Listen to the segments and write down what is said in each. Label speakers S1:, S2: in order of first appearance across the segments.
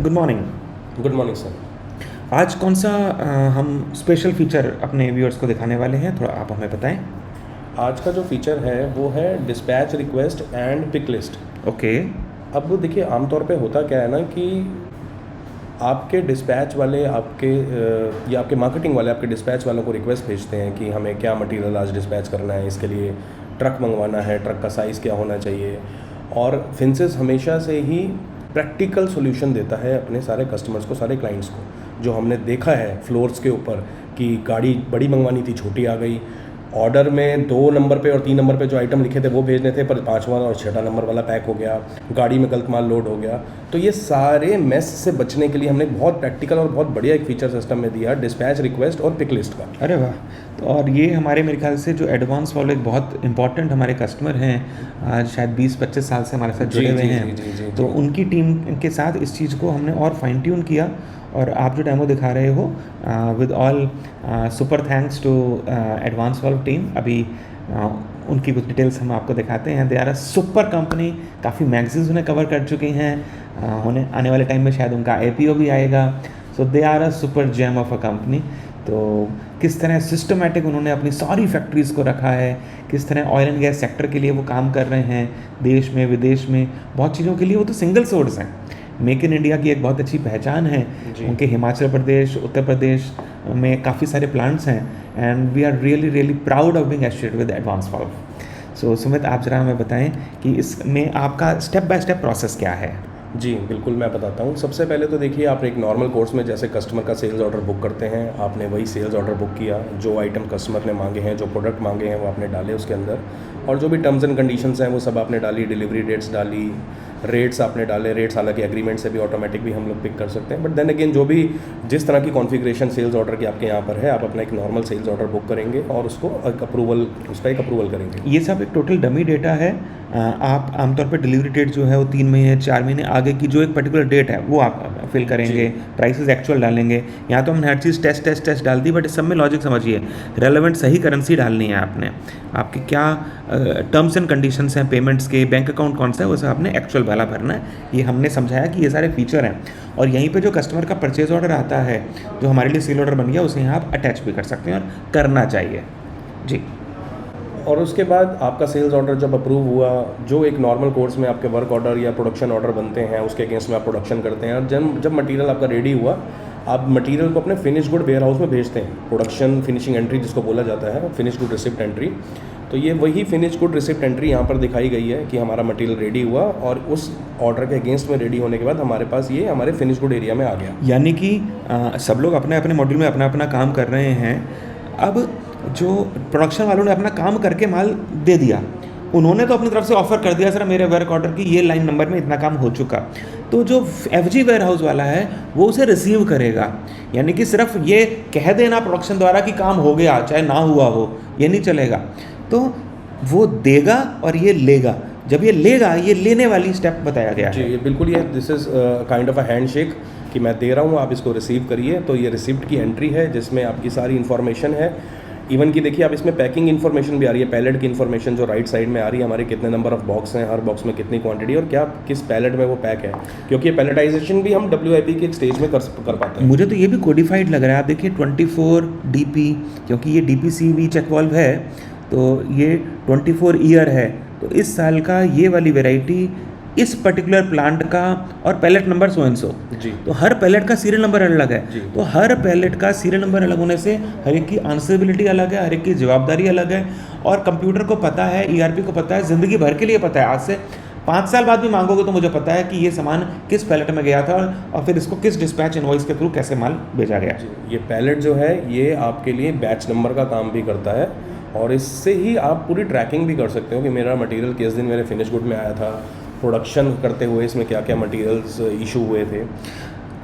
S1: Good morning.
S2: Good morning sir.
S1: आज कौन सा हम स्पेशल फीचर अपने व्यूअर्स को दिखाने वाले हैं, थोड़ा आप हमें बताएं।
S2: आज का जो फीचर है वो है dispatch request and pick list.
S1: Okay.
S2: अब देखिए, आमतौर पे होता क्या है ना कि आपके डिस्पैच वाले या आपके मार्केटिंग वाले आपके डिस्पैच वालों को रिक्वेस्ट भेजते हैं कि हमें क्या मटेरियल आज डिस्पैच करना है, इसके लिए ट्रक मंगवाना है, ट्रक का साइज़ क्या होना चाहिए। और फिंसिस हमेशा से ही प्रैक्टिकल सॉल्यूशन देता है अपने सारे कस्टमर्स को, सारे क्लाइंट्स को। जो हमने देखा है फ्लोर्स के ऊपर कि गाड़ी बड़ी मंगवानी थी, छोटी आ गई, ऑर्डर में 2 नंबर पे और 3 नंबर पे जो आइटम लिखे थे वो भेजने थे, पर 5वां और 6वां नंबर वाला पैक हो गया, गाड़ी में गलत माल लोड हो गया। तो ये सारे मेस से बचने के लिए हमने बहुत प्रैक्टिकल और बहुत बढ़िया एक फीचर सिस्टम में दिया, डिस्पैच रिक्वेस्ट और पिक लिस्ट का।
S1: अरे वाह। तो और ये हमारे मेरे ख्याल से जो एडवांस वाले एक बहुत इंपॉर्टेंट हमारे कस्टमर हैं, आज शायद 20-25 साल से हमारे साथ जुड़े हुए हैं। तो उनकी टीम के साथ इस चीज़ को हमने और फाइन ट्यून किया। और आप जो डेमो दिखा रहे हो, with all super thanks to advance valve team. अभी उनकी कुछ डिटेल्स हम आपको दिखाते हैं। They are a super company, काफ़ी मैगजीन्स उन्हें कवर कर चुकी हैं, उन्हें आने वाले टाइम में शायद उनका IPO भी आएगा। So they are a super gem of a company. तो किस तरह सिस्टमेटिक उन्होंने अपनी सारी फैक्ट्रीज़ को रखा है, किस तरह ऑयल एंड गैस सेक्टर के लिए वो काम कर रहे हैं, देश में विदेश में बहुत चीज़ों के लिए वो तो सिंगल सोर्स हैं। मेक इन इंडिया की एक बहुत अच्छी पहचान है उनके। हिमाचल प्रदेश, उत्तर प्रदेश में काफ़ी सारे प्लांट्स हैं, and we are really really proud of being associated with advance valve. So Sumit, आप ज़रा हमें बताएं कि इसमें आपका स्टेप बाय स्टेप प्रोसेस क्या है।
S2: जी बिल्कुल, मैं बताता हूँ। सबसे पहले तो देखिए, आप एक नॉर्मल कोर्स में जैसे कस्टमर का सेल्स ऑर्डर बुक करते हैं, आपने वही सेल्स ऑर्डर बुक किया, जो आइटम कस्टमर ने मांगे हैं, जो प्रोडक्ट मांगे हैं वो आपने डाले उसके अंदर, और जो भी टर्म्स एंड कंडीशंस हैं वो सब आपने डाली, डिलीवरी डेट्स डाली, रेट्स आपने डाले। रेट्स हालांकि एग्रीमेंट से भी ऑटोमेटिक भी हम लोग पिक कर सकते हैं, बट देन अगेन जो भी जिस तरह की कॉन्फ़िगरेशन सेल्स ऑर्डर की आपके यहाँ पर है, आप अपना एक नॉर्मल सेल्स ऑर्डर बुक करेंगे और उसका एक अप्रूवल करेंगे।
S1: ये सब एक टोटल डमी डेटा है। आप आमतौर पर डिलीवरी डेट जो है वो 3 महीने 4 महीने आगे की जो एक पर्टिकुलर डेट है वो आप फिल करेंगे, प्राइसेस एक्चुअल डालेंगे। यहाँ तो हमने हर चीज़ टेस्ट डाल दी, बट इस सब में लॉजिक समझिए, रेलेवेंट सही करेंसी डालनी है आपने, आपके क्या टर्म्स एंड कंडीशंस हैं पेमेंट्स के, बैंक अकाउंट कौन सा है, वो सब आपने एक्चुअल वाला भरना है। ये हमने समझाया कि ये सारे फीचर हैं। और यहीं पे जो कस्टमर का परचेज ऑर्डर आता है, जो हमारे लिए सेल ऑर्डर बन गया, उसे यहाँ आप अटैच भी कर सकते हैं और करना चाहिए जी।
S2: और उसके बाद आपका सेल्स ऑर्डर जब अप्रूव हुआ, जो एक नॉर्मल कोर्स में आपके वर्क ऑर्डर या प्रोडक्शन ऑर्डर बनते हैं उसके अगेंस्ट में आप प्रोडक्शन करते हैं, और जब मटेरियल आपका रेडी हुआ, आप मटेरियल को अपने फिनिश गुड वेयर हाउस में भेजते हैं। प्रोडक्शन फिनिशिंग एंट्री जिसको बोला जाता है, फिनिश गुड रिसिप्ट एंट्री। तो ये वही फिनिश गुड रिसिप्ट एंट्री यहाँ पर दिखाई गई है कि हमारा मटेरियल रेडी हुआ, और उस ऑर्डर के अगेंस्ट में रेडी होने के बाद हमारे पास ये हमारे फिनिश गुड एरिया में आ गया।
S1: यानी कि सब लोग अपने अपने मॉड्यूल में अपना अपना काम कर रहे हैं। अब जो प्रोडक्शन वालों ने अपना काम करके माल दे दिया, उन्होंने तो अपनी तरफ से ऑफर कर दिया, सर मेरे वर्क ऑर्डर की ये लाइन नंबर में इतना काम हो चुका। तो जो FG वेयर हाउस वाला है वो उसे रिसीव करेगा। यानी कि सिर्फ ये कह देना प्रोडक्शन द्वारा कि काम हो गया, चाहे ना हुआ हो, ये नहीं चलेगा। तो वो देगा और ये लेगा। जब ये लेगा, ये लेने वाली स्टेप बताया गया
S2: जी,
S1: है।
S2: ये बिल्कुल, ये this is kind of a handshake कि मैं दे रहा हूँ, आप इसको रिसीव करिए। तो ये रिसिप्ट की एंट्री है जिसमें आपकी सारी इन्फॉर्मेशन है। इवन कि देखिए, आप इसमें पैकिंग इन्फॉर्मेशन भी आ रही है, पैलेट की इन्फॉर्मेशन जो राइट साइड में आ रही है, हमारे कितने नंबर ऑफ बॉक्स हैं, हर बॉक्स में कितनी क्वांटिटी और क्या किस पैलेट में वो पैक है, क्योंकि ये पैलेटाइजेशन भी हम WIP के एक स्टेज में कर पाते हैं।
S1: मुझे तो ये भी कोडिफाइड लग रहा है। आप देखिए 24 DP, क्योंकि ये DPCV चेक वाल्व है, तो ये 24 ईयर है। तो इस साल का ये वाली वेराइटी इस पर्टिकुलर प्लांट का, और pallet number so and so
S2: जी।
S1: तो हर पैलेट का सीरियल नंबर अलग है।
S2: जी।
S1: तो हर पैलेट का सीरियल नंबर अलग होने से हर एक की आंसरेबिलिटी अलग है, हर एक की जवाबदारी अलग है। और कंप्यूटर को पता है, ERP को पता है, ज़िंदगी भर के लिए पता है। आज से 5 साल बाद भी मांगोगे तो मुझे पता है कि ये सामान किस पैलेट में गया था और फिर इसको किस डिस्पैच इनवॉइस के थ्रू कैसे माल भेजा गया।
S2: ये पैलेट जो है ये आपके लिए बैच नंबर का काम भी करता है, और इससे ही आप पूरी ट्रैकिंग भी कर सकते हो कि मेरा मटेरियल किस दिन मेरे फिनिश गुड में आया था, प्रोडक्शन करते हुए इसमें क्या क्या मटेरियल्स इशू हुए थे।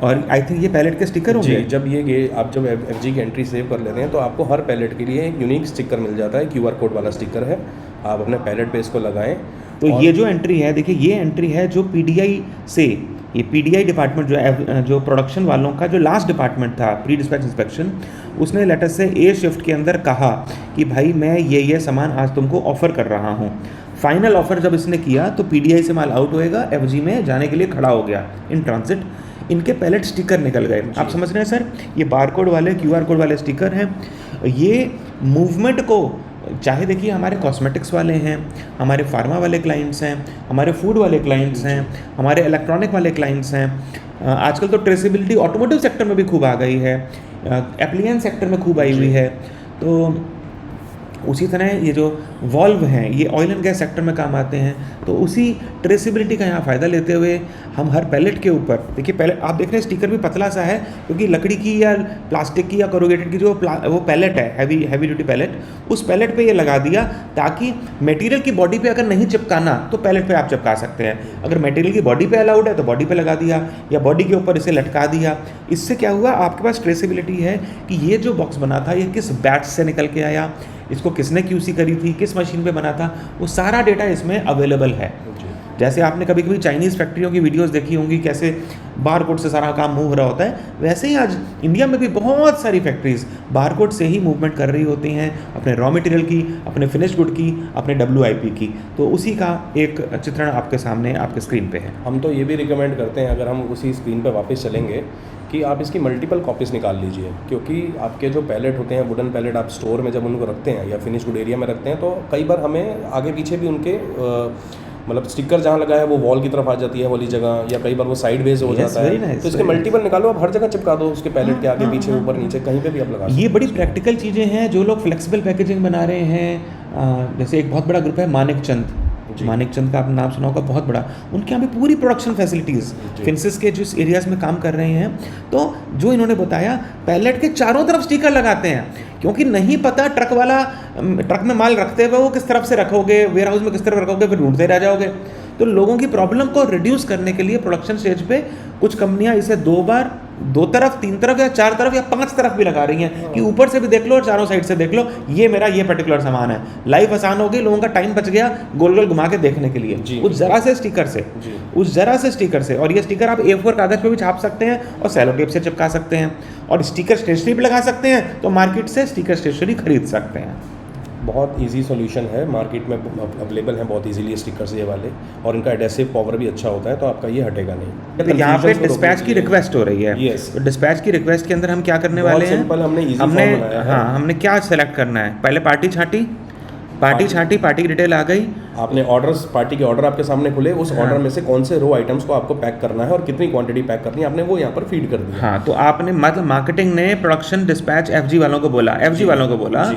S1: और आई थिंक ये पैलेट के स्टिकर होंगे।
S2: जी, आप जब FG की एंट्री सेव कर लेते हैं तो आपको हर पैलेट के लिए एक यूनिक स्टिकर मिल जाता है, QR कोड वाला स्टिकर है। आप अपने पैलेट पे इसको लगाएं।
S1: तो ये जो एंट्री है, देखिए ये एंट्री है जो PDI से, ये PDI डिपार्टमेंट जो प्रोडक्शन वालों का जो लास्ट डिपार्टमेंट था, प्री डिस्पैच इंस्पेक्शन, उसने लेटर से A शिफ्ट के अंदर कहा कि भाई मैं ये सामान आज तुमको ऑफ़र कर रहा हूँ। फाइनल ऑफर जब इसने किया तो PDI से माल आउट होएगा, FG में जाने के लिए खड़ा हो गया इन ट्रांजिट। इनके पैलेट स्टिकर निकल गए। आप समझ रहे हैं सर, ये बारकोड वाले QR कोड वाले स्टिकर हैं। ये मूवमेंट को, चाहे देखिए हमारे कॉस्मेटिक्स वाले हैं, हमारे फार्मा वाले क्लाइंट्स हैं, हमारे फूड वाले क्लाइंट्स हैं, हमारे इलेक्ट्रॉनिक वाले क्लाइंट्स हैं, आजकल तो ट्रेसेबिलिटी ऑटोमोटिव सेक्टर में भी खूब आ गई है, एप्लियंस सेक्टर में खूब आई हुई है। तो उसी तरह ये जो वॉल्व हैं ये ऑयल एंड गैस सेक्टर में काम आते हैं। तो उसी ट्रेसेबिलिटी का यहाँ फ़ायदा लेते हुए हम हर पैलेट के ऊपर, देखिए पहले आप देख रहे हैं स्टिकर भी पतला सा है, क्योंकि लकड़ी की या प्लास्टिक की या कोरुगेटेड की जो वो पैलेट है, हैवी ड्यूटी पैलेट, उस पैलेट पे ये लगा दिया ताकि मटेरियल की बॉडी पे अगर नहीं चिपकाना तो पैलेट पे आप चिपका सकते हैं। अगर मटेरियल की बॉडी पे अलाउड है तो बॉडी पे लगा दिया, या बॉडी के ऊपर इसे लटका दिया। इससे क्या हुआ, आपके पास ट्रेसेबिलिटी है कि ये जो बॉक्स बना था ये किस बैच से निकल के आया, इसको किसने QC करी थी, किस मशीन पे बना था, वो सारा डेटा इसमें अवेलेबल है। जैसे आपने कभी कभी चाइनीज़ फैक्ट्रियों की वीडियोस देखी होंगी, कैसे बारकोड से सारा काम मूव हो रहा होता है, वैसे ही आज इंडिया में भी बहुत सारी फैक्ट्रीज बारकोड से ही मूवमेंट कर रही होती हैं, अपने रॉ मटेरियल की, अपने फिनिश गुड की, अपने WIP की। तो उसी का एक चित्रण आपके सामने आपके स्क्रीन पे है।
S2: हम तो ये भी रिकमेंड करते हैं, अगर हम उसी स्क्रीन पर वापस चलेंगे, कि आप इसकी मल्टीपल कॉपीज़ निकाल लीजिए, क्योंकि आपके जो पैलेट होते हैं, वुडन पैलेट, आप स्टोर में जब उनको रखते हैं या फिनिश गुड एरिया में रखते हैं, तो कई बार हमें आगे पीछे भी उनके मतलब स्टिकर जहाँ लगा है वो वॉल की तरफ आ जाती है वाली जगह, या कई बार वो साइड वेज हो जाता है। तो इसके मल्टीपल निकालो, आप हर जगह चिपका दो उसके पैलेट के आगे पीछे ऊपर नीचे कहीं पे भी आप लगा।
S1: ये बड़ी प्रैक्टिकल चीज़ें हैं। जो लोग फ्लेक्सिबल पैकेजिंग बना रहे हैं, जैसे एक बहुत बड़ा ग्रुप है मानिक चंद का आपने नाम सुना होगा, बहुत बड़ा, उनके यहाँ भी पूरी प्रोडक्शन फैसिलिटीज़ फिंसिस के जिस एरियाज़ में काम कर रहे हैं। तो जो इन्होंने बताया, पैलेट के चारों तरफ स्टिकर लगाते हैं, क्योंकि नहीं पता ट्रक में माल रखते हुए वो किस तरफ से रखोगे, वेयर हाउस में किस तरफ रखोगे, फिर ढूंढते रह जाओगे। तो लोगों की प्रॉब्लम को रिड्यूस करने के लिए प्रोडक्शन स्टेज पे कुछ कंपनियां इसे 2 बार, 2 तरफ, 3 तरफ या 4 तरफ या 5 तरफ भी लगा रही हैं, कि ऊपर से भी देख लो और चारों साइड से देख लो, ये मेरा ये पर्टिकुलर सामान है। लाइफ आसान हो गई, लोगों का टाइम बच गया गोल गोल घुमा के देखने के लिए, उस जरा से स्टिकर से। और ये स्टिकर आप A4 कागज़ पे भी छाप सकते हैं और सेलो टेप से चिपका सकते हैं, और स्टिकर स्टेशनरी पे लगा सकते हैं, तो मार्केट से स्टिकर स्टेशनरी खरीद सकते हैं।
S2: बहुत इजी सॉल्यूशन है, मार्केट में अवेलेबल है बहुत इजीली स्टिकर्स ये वाले, और इनका एडेसिव पावर भी अच्छा होता है, तो आपका ये हटेगा नहीं।
S1: तो यहाँ पे डिस्पैच की रिक्वेस्ट हो रही है। तो डिस्पैच की रिक्वेस्ट के अंदर हम क्या करने वाले हैं, हमने क्या सेलेक्ट करना है, पहले पार्टी छाटी की डिटेल आ गई,
S2: आपने ऑर्डर्स, पार्टी के ऑर्डर आपके सामने खुले, उस ऑर्डर में से कौन से रो आइटम्स को आपको पैक करना है और कितनी क्वांटिटी पैक करनी है, आपने वो यहाँ पर फीड कर दिया।
S1: हाँ, तो आपने मतलब मार्केटिंग ने प्रोडक्शन डिस्पैच FG वालों को बोला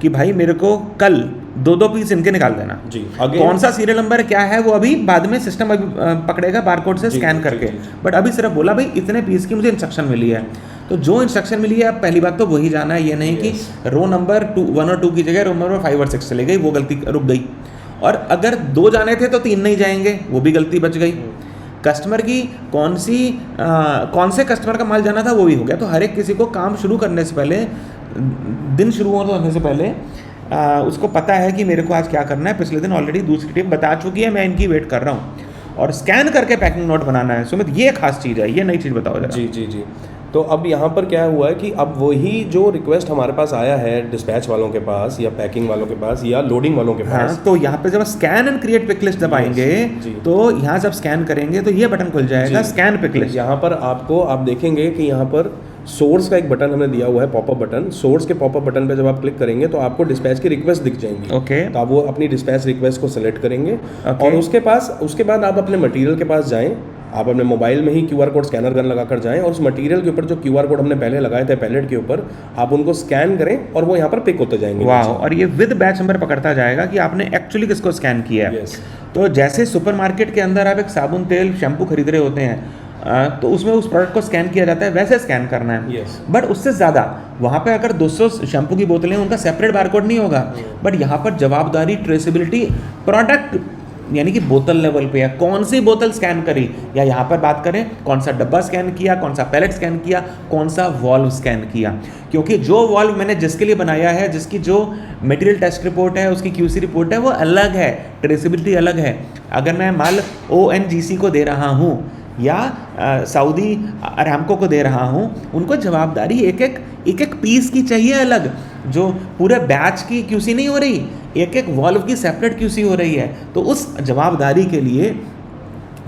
S1: कि भाई मेरे को कल 2-2 पीस इनके निकाल देना जी। कौन सा सीरियल नंबर क्या है वो अभी बाद में सिस्टम अभी पकड़ेगा बारकोड से स्कैन करके, बट अभी सिर्फ बोला भाई इतने पीस की मुझे इंस्ट्रक्शन मिली है। तो जो इंस्ट्रक्शन मिली है, अब पहली बात तो वही जाना है, ये नहीं कि रो नंबर 1 और 2 की जगह रो नंबर 5 और 6 चली गई, वो गलती रुक गई। और अगर 2 जाने थे तो 3 नहीं जाएंगे, वो भी गलती बच गई। कस्टमर की कौन से कस्टमर का माल जाना था वो भी हो गया। तो हर एक किसी को काम शुरू करने से पहले, दिन शुरू होने से पहले उसको पता है कि मेरे को आज क्या करना है। पिछले दिन ऑलरेडी दूसरी टीम बता चुकी है, मैं इनकी वेट कर रहा हूँ, और स्कैन करके पैकिंग नोट बनाना है। सुमित, ये खास चीज़ है, ये नई चीज़ बताओ जरा।
S2: जी। तो अब यहाँ पर क्या हुआ है कि अब वही जो रिक्वेस्ट हमारे पास आया है डिस्पैच वालों के पास या पैकिंग वालों के पास या लोडिंग वालों के पास,
S1: तो यहाँ पे जब scan and create pick list दबाएंगे तो यहाँ जब स्कैन करेंगे तो ये बटन खुल जाएगा, स्कैन पिक लिस्ट।
S2: यहाँ पर आप देखेंगे कि यहाँ पर सोर्स का एक बटन हमने दिया हुआ है, पॉपअप बटन। सोर्स के पॉपअप बटन पे जब आप क्लिक करेंगे तो आपको डिस्पैच की रिक्वेस्ट दिख जाएंगी। तो आप वो अपनी डिस्पैच रिक्वेस्ट को सेलेक्ट करेंगे, और उसके बाद आप अपने मटेरियल के पास जाएं। आप अपने मोबाइल में ही QR कोड स्कैनर गन लगाकर जाएं, और उस मटेरियल के ऊपर जो QR कोड हमने पहले लगाए थे पैलेट के ऊपर, आप उनको स्कैन करें और वो यहाँ पर पिक होते जाएंगे।
S1: वाह, और ये विद बैच नंबर पकड़ता जाएगा कि आपने एक्चुअली किसको स्कैन किया है। तो जैसे सुपरमार्केट के अंदर आप एक साबुन, तेल, शैम्पू खरीद रहे होते हैं, तो उसमें उस प्रोडक्ट को स्कैन किया जाता है, वैसे स्कैन करना है। बट उससे ज़्यादा वहाँ पे अगर 200 शैम्पू की बोतलें, उनका सेपरेट बारकोड नहीं होगा, बट यहाँ पर जवाबदारी, ट्रेसेबिलिटी, प्रोडक्ट यानी कि बोतल लेवल पे है, कौन सी बोतल स्कैन करी, या यहाँ पर बात करें कौन सा डब्बा स्कैन किया, कौन सा पैलेट स्कैन किया, कौन सा वॉल्व स्कैन किया। क्योंकि जो वॉल्व मैंने जिसके लिए बनाया है, जिसकी जो मटेरियल टेस्ट रिपोर्ट है, उसकी QC रिपोर्ट है, वो अलग है, ट्रेसेबिलिटी अलग है। अगर मैं माल ONGC को दे रहा हूँ या सऊदी अरामको को दे रहा हूँ, उनको जवाबदारी एक एक पीस की चाहिए अलग, जो पूरे बैच की QC नहीं हो रही, एक वॉल्व की सेपरेट QC हो रही है। तो उस जवाबदारी के लिए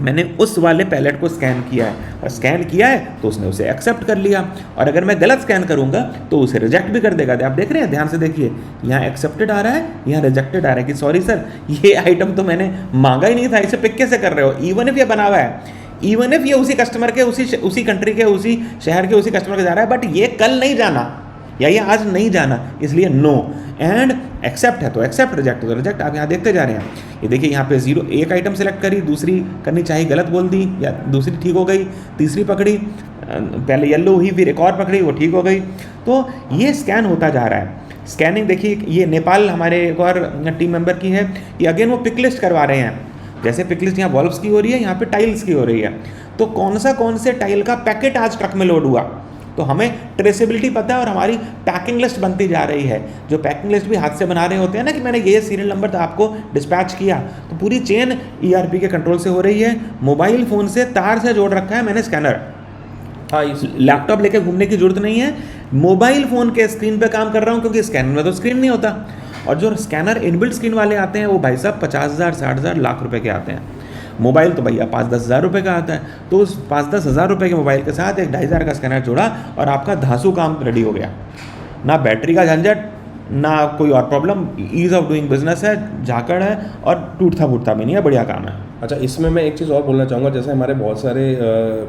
S1: मैंने उस वाले पैलेट को स्कैन किया है, और स्कैन किया है तो उसने उसे एक्सेप्ट कर लिया, और अगर मैं गलत स्कैन करूंगा तो उसे रिजेक्ट भी कर देगा। आप देख रहे हैं, ध्यान से देखिए, यहाँ एक्सेप्टेड आ रहा है, यहाँ रिजेक्टेड आ रहा है कि सॉरी सर, ये आइटम तो मैंने मांगा ही नहीं था, इसे पिक कैसे कर रहे हो। इवन इफ ये बना हुआ है, इवन इफ ये उसी कस्टमर के, उसी कंट्री के, उसी शहर के, उसी कस्टमर के जा रहा है, बट ये कल नहीं जाना या ये आज नहीं जाना, इसलिए नो। एंड एक्सेप्ट है तो एक्सेप्ट, रिजेक्ट तो रिजेक्ट। आप यहाँ देखते जा रहे हैं, ये देखिए यहाँ पे 0 एक आइटम सेलेक्ट करी, दूसरी करनी चाहिए गलत बोल दी, या दूसरी ठीक हो गई, तीसरी पकड़ी, पहले येलो हुई, फिर एक और पकड़ी, वो ठीक हो गई। तो ये स्कैन होता जा रहा है। स्कैनिंग देखिए, ये नेपाल हमारे एक और टीम मेंबर की है, कि अगेन वो पिक लिस्ट करवा रहे हैं। जैसे पिक लिस्ट यहाँ वॉल्व्स की हो रही है, यहाँ पे टाइल्स की हो रही है, तो कौन से टाइल का पैकेट आज ट्रक में लोड हुआ, तो हमें ट्रेसेबिलिटी पता है, और हमारी पैकिंग लिस्ट बनती जा रही है। जो पैकिंग लिस्ट भी हाथ से बना रहे होते हैं ना, कि मैंने ये सीरियल नंबर तो आपको डिस्पैच किया, तो पूरी चेन ERP के कंट्रोल से हो रही है। मोबाइल फ़ोन से तार से जोड़ रखा है मैंने स्कैनर, हाँ, लैपटॉप लेके घूमने की जरूरत नहीं है, मोबाइल फ़ोन के स्क्रीन पे काम कर रहा हूँ, क्योंकि स्कैनर में तो स्क्रीन नहीं होता। और जो स्कैनर इनबिल्ट स्क्रीन वाले आते हैं, वो भाई साहब 50,000, 60,000, लाख रुपए के आते हैं। मोबाइल तो भैया 5-10 हज़ार रुपये का आता है, तो उस 5-10 हज़ार रुपये के मोबाइल के साथ एक 2,500 का स्कैनर जोड़ा, और आपका धांसू काम रेडी हो गया। ना बैटरी का झंझट, ना कोई और problem, ease of doing business है, झाकड़ है, और टूटता फूटता भी नहीं है, बढ़िया काम है।
S2: अच्छा, इसमें मैं एक चीज़ और बोलना चाहूँगा, जैसे हमारे बहुत सारे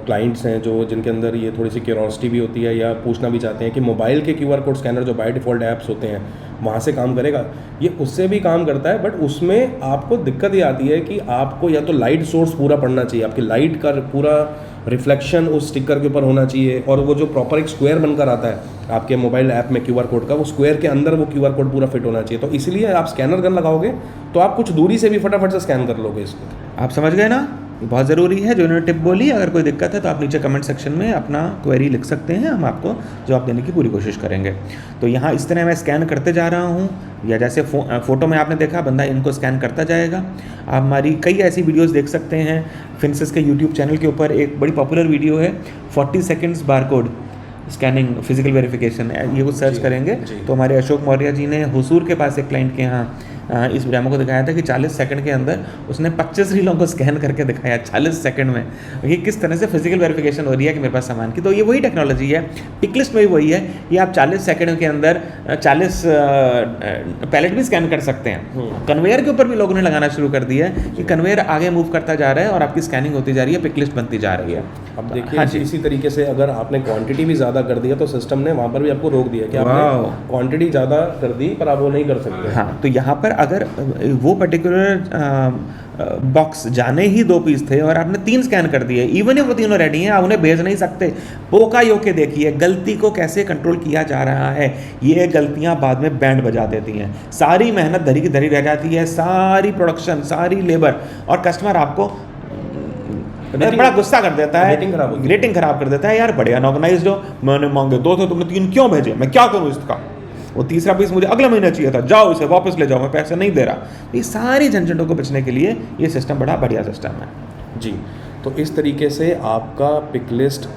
S2: क्लाइंट्स हैं जो जिनके अंदर ये थोड़ी सी क्यूरोसिटी भी होती है, या पूछना भी चाहते हैं कि मोबाइल के QR कोड स्कैनर जो बाय डिफ़ॉल्ट ऐप्स होते हैं वहाँ से काम करेगा। ये उससे भी काम करता है, बट उसमें आपको दिक्कत ये आती है कि आपको या तो लाइट सोर्स पूरा पड़ना चाहिए, आपकी लाइट का पूरा रिफ्लेक्शन उस स्टिकर के ऊपर होना चाहिए, और वो जो प्रॉपर एक स्क्वायर बनकर आता है आपके मोबाइल ऐप में QR कोड का, वो स्क्वायर के अंदर वो QR कोड पूरा फिट होना चाहिए। तो इसलिए आप स्कैनर गन लगाओगे तो आप कुछ दूरी से भी फटाफट से स्कैन कर लोगे इसको।
S1: आप समझ गए ना, बहुत ज़रूरी है जो इन्होंने टिप बोली। अगर कोई दिक्कत है तो आप नीचे कमेंट सेक्शन में अपना क्वेरी लिख सकते हैं, हम आपको जवाब देने की पूरी कोशिश करेंगे। तो यहाँ इस तरह मैं स्कैन करते जा रहा हूँ, या जैसे फ़ोटो में आपने देखा, बंदा इनको स्कैन करता जाएगा। आप हमारी कई ऐसी वीडियोस देख सकते हैं। फिनसिस के यूट्यूब चैनल के ऊपर एक बड़ी पॉपुलर वीडियो है, 40 seconds barcode scanning physical verification, ये कुछ सर्च करेंगे तो हमारे अशोक मौर्य जी ने हुसूर के पास एक क्लाइंट के यहाँ इस डेमो को दिखाया था कि 40 सेकंड के अंदर उसने 25 रीलों को स्कैन करके दिखाया 40 सेकंड में, कि किस तरह से फिजिकल वेरिफिकेशन हो रही है कि मेरे पास सामान की। तो ये वही टेक्नोलॉजी है, पिक लिस्ट में भी वही है, कि आप 40 सेकंड के अंदर 40 पैलेट भी स्कैन कर सकते हैं। कन्वेयर के ऊपर भी लोगों ने लगाना शुरू कर दिया है कि कन्वेयर आगे मूव करता जा रहा है और आपकी स्कैनिंग होती जा रही है, पिक लिस्ट बनती जा रही है।
S2: अब देखिए, हाँ, इसी तरीके से अगर आपने क्वांटिटी भी ज़्यादा कर दिया तो सिस्टम ने वहाँ पर भी आपको रोक दिया कि आपने क्वांटिटी ज़्यादा कर दी पर आप वो नहीं कर सकते।
S1: हाँ, तो यहाँ पर अगर वो पर्टिकुलर बॉक्स जाने ही 2 पीस थे और आपने 3 स्कैन कर दिए, इवन if वो तीनों रेडी हैं, आप उन्हें भेज नहीं सकते। पोका योके देखिए गलती को कैसे कंट्रोल किया जा रहा है। ये गलतियाँ बाद में बैंड बजा देती हैं, सारी मेहनत धरी की धरी रह जाती है, सारी प्रोडक्शन, सारी लेबर, और कस्टमर आपको बड़ा गुस्सा कर देता है, रेटिंग खराब कर देता है। यार बड़े अनऑर्गेनाइज्ड हो, मैंने मांगे 2 थे, तुमने 3 क्यों भेजे, मैं क्या करूँ इसका, वो तीसरा पीस मुझे अगला महीना चाहिए था, जाओ इसे वापस ले जाओ, मैं पैसे नहीं दे रहा। ये सारी झंझटों को बचने के लिए ये सिस्टम बड़ा बढ़िया सिस्टम है
S2: जी। तो इस तरीके से आपका पिक लिस्ट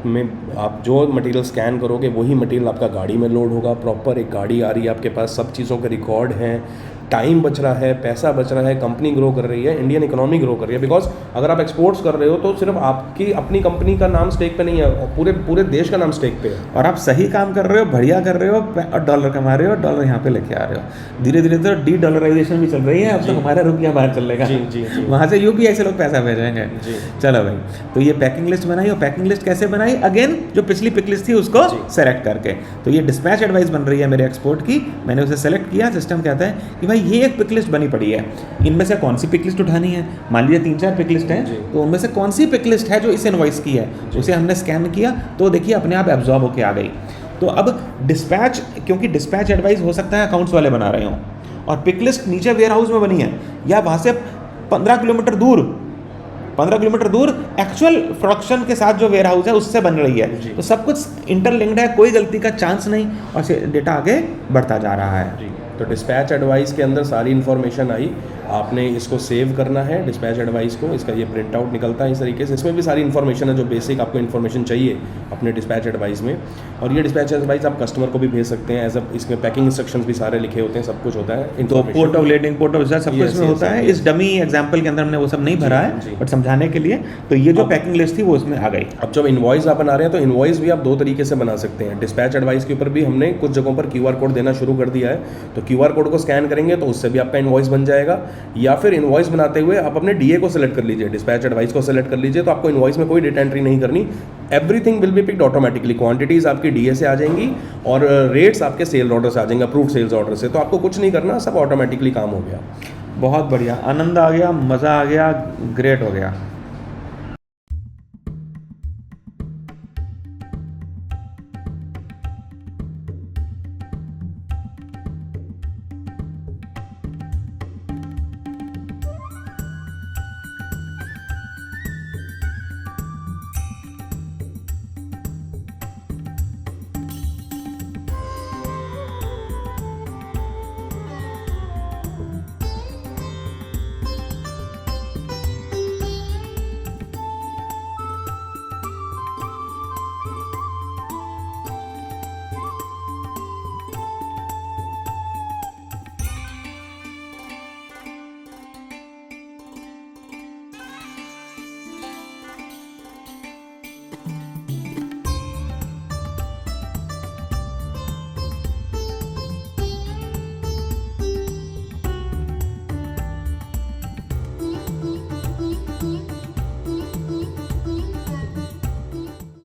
S2: में आप जो मटेरियल स्कैन करोगे वही मटेरियल आपका गाड़ी में लोड होगा। प्रॉपर एक गाड़ी आ रही है आपके पास, सब चीज़ों के रिकॉर्ड हैं, टाइम बच रहा है, पैसा बच रहा है, कंपनी ग्रो कर रही है, इंडियन इकोनॉमी ग्रो कर रही है। बिकॉज अगर आप एक्सपोर्ट्स कर रहे हो तो सिर्फ आपकी अपनी कंपनी का नाम स्टेक पे नहीं है, पूरे देश का नाम स्टेक पे है, और
S1: आप सही काम कर रहे हो, बढ़िया कर रहे हो, और डॉलर कमा रहे हो, डॉलर यहाँ पे लेके आ रहे हो। धीरे धीरे तो डी-डॉलराइजेशन भी चल रही है, अब तो हमारा रुपया बाहर चलेगा, वहाँ से UPI से लोग पैसा भेजेंगे। चलो भाई, तो ये पैकिंग लिस्ट बनाई, और पैकिंग लिस्ट कैसे बनाई, अगेन जो पिछली पिक लिस्ट थी उसको सेलेक्ट करके। तो ये डिस्पैच एडवाइस बन रही है मेरे एक्सपोर्ट की, मैंने उसे सेलेक्ट किया। सिस्टम कहता है कि ये एक पिक लिस्ट बनी पड़ी है, इनमें से कौन सी पिक लिस्ट उठानी है। मान लीजिए 3-4 पिक लिस्ट है, तो उनमें से कौन सी पिक लिस्ट है जो इस इनवॉइस की है, उसे हमने स्कैन किया तो देखिए अपने आप एब्जॉर्ब होके आ गई। तो अब डिस्पैच, क्योंकि डिस्पैच एडवाइस हो सकता है अकाउंट्स वाले बना रहे हों, और पिक लिस्ट नीचे वेयर हाउस में बनी है, या वहाँ से 15 किलोमीटर दूर एक्चुअल प्रोडक्शन के साथ जो वेयर हाउस है उससे बन रही है। तो सब कुछ इंटरलिंक्ड है, कोई गलती का चांस नहीं, और डेटा आगे बढ़ता जा रहा है।
S2: तो डिस्पैच एडवाइस के अंदर सारी इन्फॉर्मेशन आई, आपने इसको सेव करना है डिस्पैच एडवाइस को। इसका ये प्रिंट आउट निकलता है इस तरीके से, इसमें भी सारी इन्फॉर्मेशन है जो बेसिक आपको इन्फॉर्मेशन चाहिए अपने डिस्पैच एडवाइस में। और ये डिस्पैच एडवाइस आप कस्टमर को भी भेज सकते हैं एज अ, इसमें पैकिंग इंस्ट्रक्शंस भी सारे लिखे होते हैं, सब कुछ होता है।
S1: तो port of lading, port of discharge सब कुछ इसमें होता है। इस डमी एग्जांपल के अंदर हमने वो सब नहीं भरा है, बट समझाने के लिए। तो ये जो पैकिंग लिस्ट थी वो इसमें आ गई।
S2: अब जब इनवॉइस आप बना रहे हैं तो इनवॉइस भी आप दो तरीके से बना सकते हैं। डिस्पैच एडवाइस के ऊपर भी हमने कुछ जगहों पर QR कोड देना शुरू कर दिया है, तो QR कोड को स्कैन करेंगे तो उससे भी आपका इनवॉइस बन जाएगा। या फिर इनवॉइस बनाते हुए आप अपने DA को सेलेक्ट कर लीजिए, डिस्पैच एडवाइस को सेलेक्ट कर लीजिए, तो आपको इनवॉइस में कोई डेटा एंट्री नहीं करनी। Everything will be picked automatically, quantities आपकी DA से आ जाएंगी और रेट्स आपके सेल ऑर्डर से आ जाएंगे, अप्रूव्ड सेल्स ऑर्डर से। तो आपको कुछ नहीं करना, सब ऑटोमेटिकली काम हो गया।
S1: बहुत बढ़िया, आनंद आ गया, मज़ा आ गया, ग्रेट हो गया।